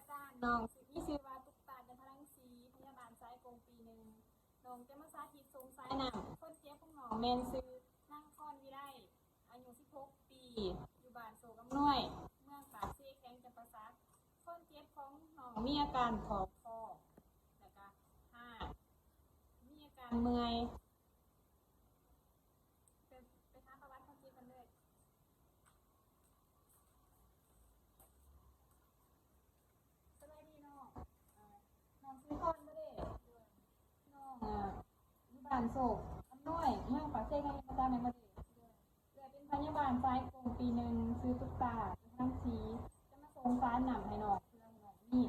จ้าน้องสิมีชื่อว่าตุ๊กตาจันทรังสีพยาบาลสายกงปีหนึ่งน้องจะมาสาธิตส่งสายน้ำคนเจ็บของน้องแมนซื้อนางคอนวิไลอายุ16 ปีอยู่บ้านโศกำนวยเมืองปากเซแข้งจำปาสักคนเจ็บของน้องมีอาการถอกคอแล้วก็ห้ามีอาการเมื่อยไปถามประวัติคนเจ็บกันเลยสบายดีน้องน้องซื้อคอนบ่ได้น้องอยู่บ้านโศกอำนวยเมืองปากเซแข้งจำปาสักแม่นบ่ได้เป็นพยาบาลสายกงปีหนึ่งซื้อตุ๊กตาจันทรังสีจะมาส่งสารหนำให้น้องเพื่อให้น้องมี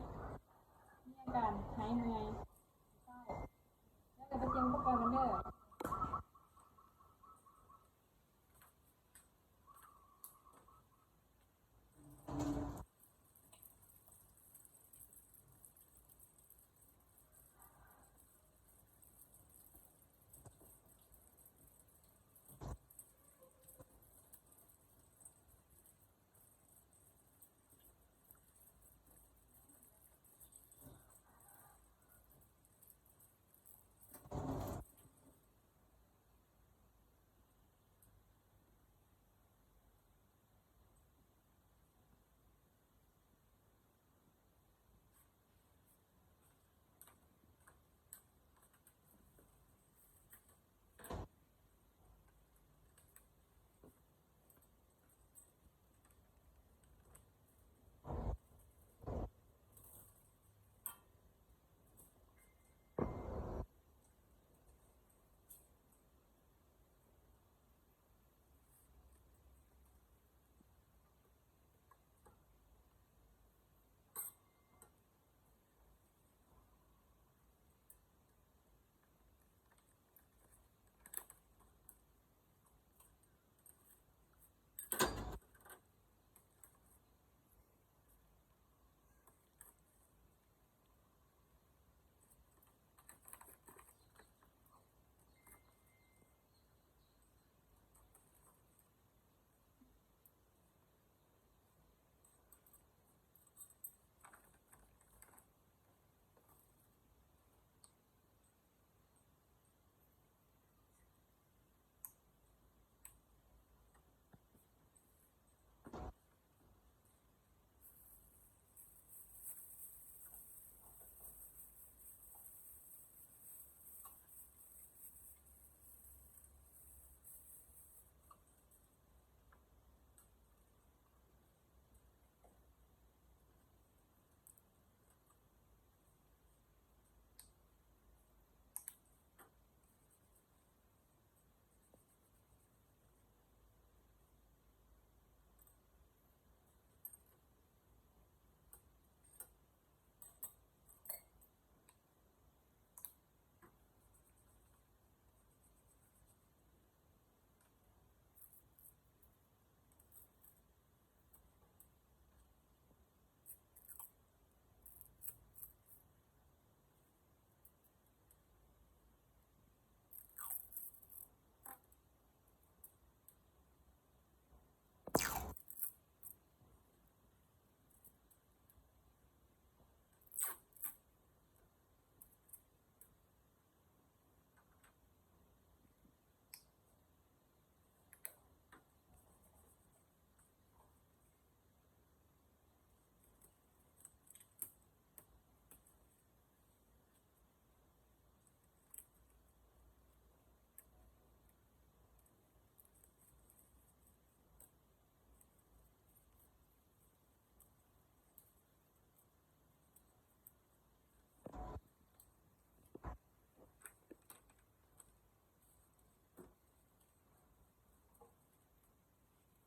อาการหายเมื่อยเศร้าแล้วก็ไปเตรียมอุปกรณ์กันเด้อ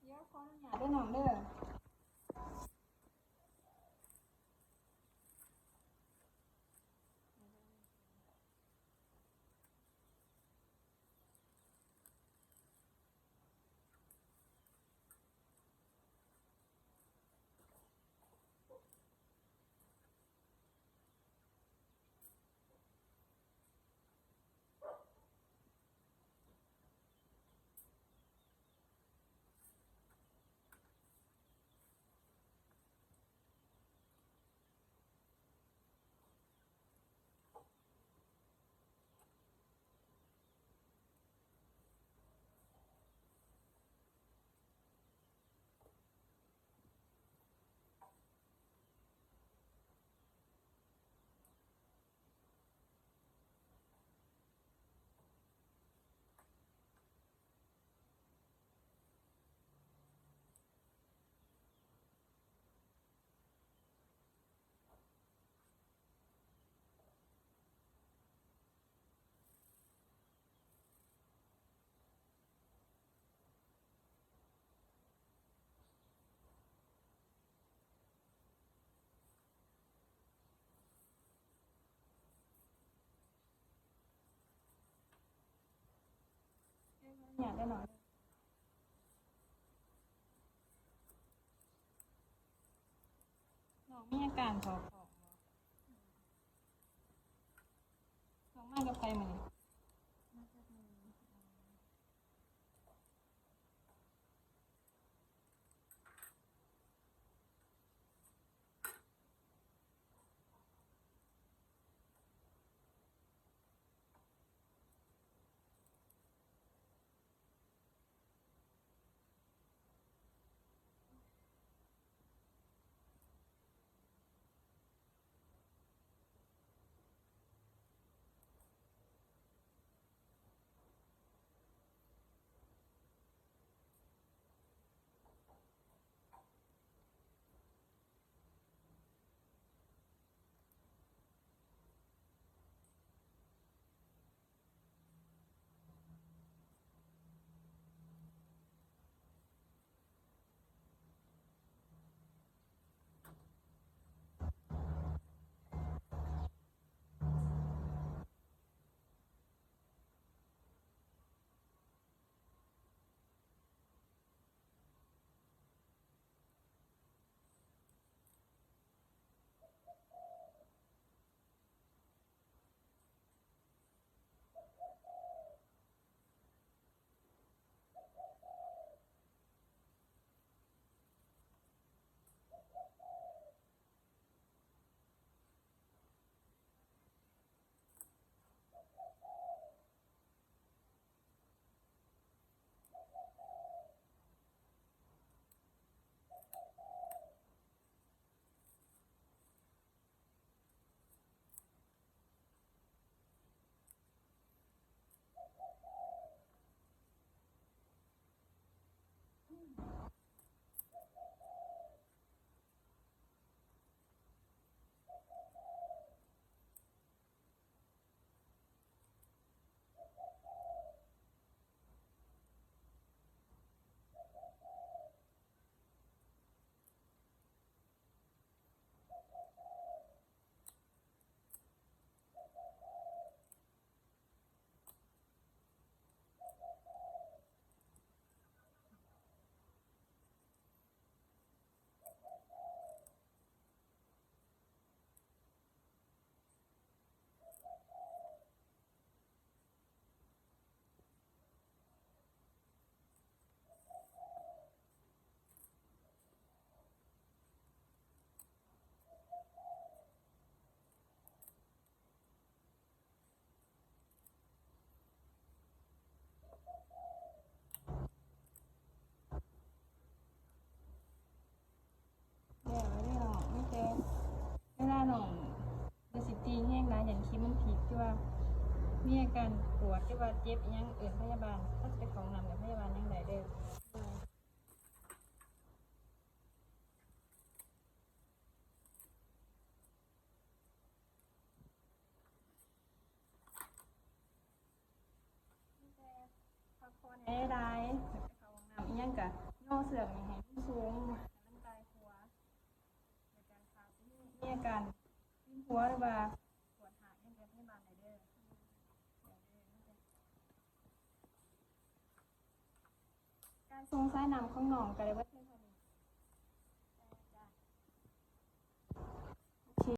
เดี๋ยวขออนุญาตด้วยน้องเด้อ อยากได้หน่อยน้องมีอาการคอของน้องมากับใครมาเนี่ยเดี๋ยวไม่ได้หรอกไม่เจอเวลาหนองเดือสิตีแห้งนะอย่างคิดมันผิดที่ว่ามีอาการปวดที่ว่าเจ็บอิหยังเอื่นพยาบาลถ้าจะไปของนำกับพยาบาลยังไงเด้อพักผ่อนให้ได้ไปเขาห้องน้ำอิหยังกะย่อเสือกนี่ให้มันสูงให้มันตายหัวในการขามีอาการวิ่นหัวหรือว่าปวดหางยังกับพยาบาลไหนเด้อการทรงสายน้ำของหนองก็เลยว่า